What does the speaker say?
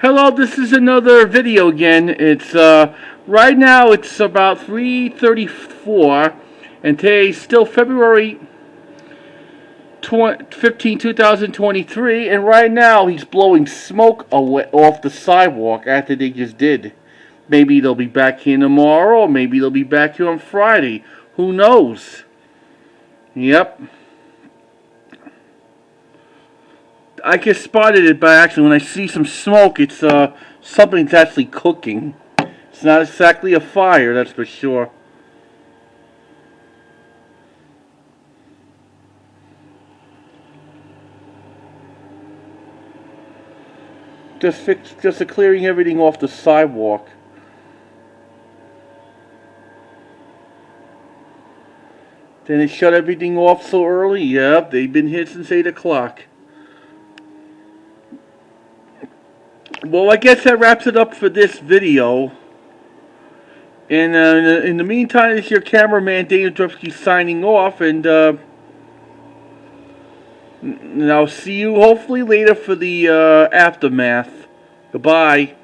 Hello, this is another video again. It's right now it's about 3:34 and today's still February 15, 2023, and right now he's blowing smoke away off the sidewalk after they just did. Maybe they'll be back here tomorrow, or maybe they'll be back here on Friday. Who knows? Yep. I just spotted it by accident. When I see some smoke, it's something's actually cooking. It's not exactly a fire, that's for sure. Just clearing everything off the sidewalk. Then they shut everything off so early. Yep, they've been here since 8 o'clock. Well, I guess that wraps it up for this video. And in the meantime, it's your cameraman, Dana Drupsky, signing off. And I'll see you hopefully later for the aftermath. Goodbye.